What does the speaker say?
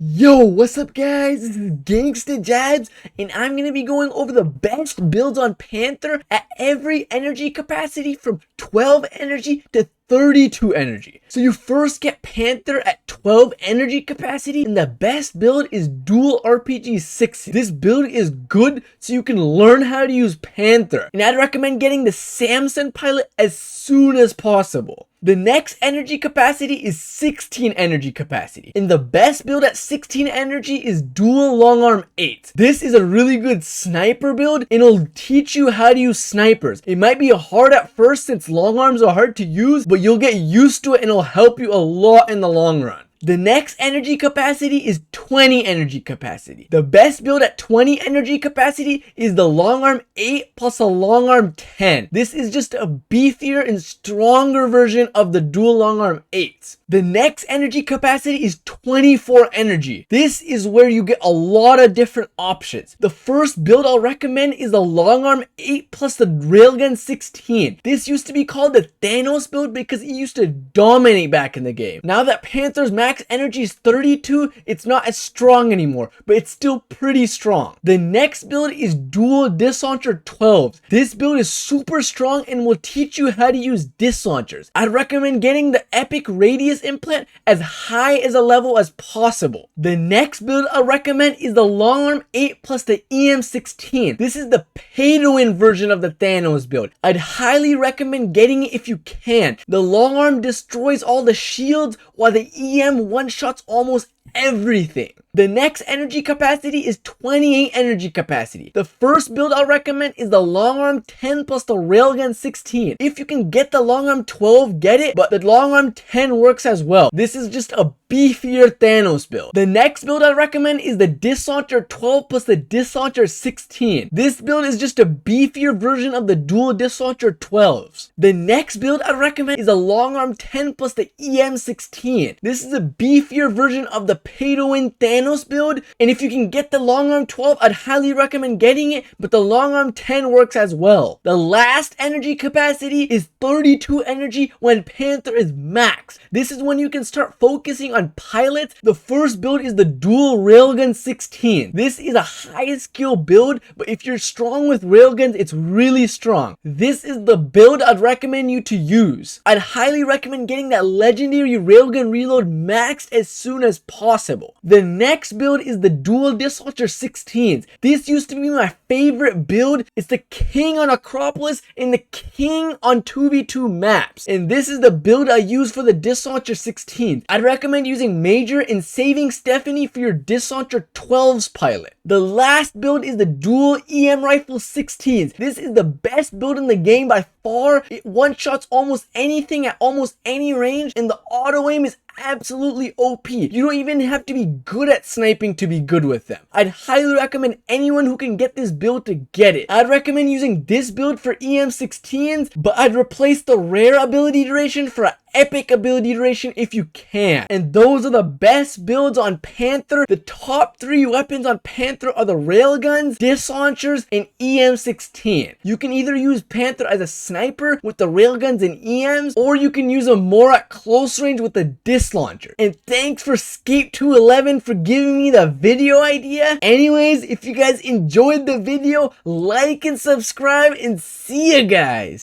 Yo, what's up guys? This is Gangster Jabs, and I'm going to be going over the best builds on Panther at every energy capacity from 12 energy to 32 energy. So you first get Panther at 12 energy capacity, and the best build is dual RPG 60. This build is good so you can learn how to use Panther, and I'd recommend getting the Samson pilot as soon as possible. The next energy capacity is 16 energy capacity, and the best build at 16 energy is dual Longarm 8. This is a really good sniper build, and it'll teach you how to use snipers. It might be hard at first since long arms are hard to use, but you'll get used to it and it'll help you a lot in the long run. The next energy capacity is 20 energy capacity. The best build at 20 energy capacity is the Longarm 8 plus a Longarm 10. This is just a beefier and stronger version of the dual Longarm 8s. The next energy capacity is 24 energy. This is where you get a lot of different options. The first build I'll recommend is the Longarm 8 plus the Railgun 16. This used to be called the Thanos build because it used to dominate back in the game. Now that Panther's max energy is 32, it's not as strong anymore, but it's still pretty strong. The next build is dual disc launcher 12s. This build is super strong and will teach you how to use disc launchers. I'd recommend getting the epic radius implant as high as a level as possible. The next build I recommend is the Longarm 8 plus the EM16. This is the pay to win version of the Thanos build. I'd highly recommend getting it if you can. The Longarm destroys all the shields while the EM one-shots almost everything. The next energy capacity is 28 energy capacity. The first build I'll recommend is the Longarm 10 plus the Railgun 16. If you can get the Longarm 12, get it, but the Longarm 10 works as well. This is just a beefier Thanos build. The next build I recommend is the disc launcher 12 plus the disc launcher 16. This build is just a beefier version of the dual disc launcher 12s. The next build I recommend is the Longarm 10 plus the EM16. This is a beefier version of the pay to win Thanos build, and if you can get the Longarm 12, I'd highly recommend getting it, but the Longarm 10 works as well. The last energy capacity is 32 energy when Panther is max. This is when you can start focusing on pilots. The first build is the dual Railgun 16. This is a high skill build, but if you're strong with railguns, it's really strong. This is the build I'd recommend you to use. I'd highly recommend getting that legendary railgun reload maxed as soon as possible. The next build is the dual disc launcher 16s. This used to be my favorite build. It's the king on Acropolis and the king on 2v2 maps. And this is the build I use for the disc launcher 16s. I'd recommend using Major and saving Stephanie for your disc launcher 12s pilot. The last build is the dual EM rifle 16s. This is the best build in the game by far. It one-shots almost anything at almost any range, and the auto aim is absolutely OP. You don't even have to be good at sniping to be good with them. I'd highly recommend anyone who can get this build to get it. I'd recommend using this build for EM16s, but I'd replace the rare ability duration for an epic ability duration if you can. And those are the best builds on Panther. The top 3 weapons on Panther are the railguns, disc launchers, and EM16. You can either use Panther as a sniper with the railguns and EMs, or you can use them more at close range with the disc launcher. And thanks for Scape211 for giving me the video idea. Anyways, if you guys enjoyed the video, like and subscribe, and see you guys.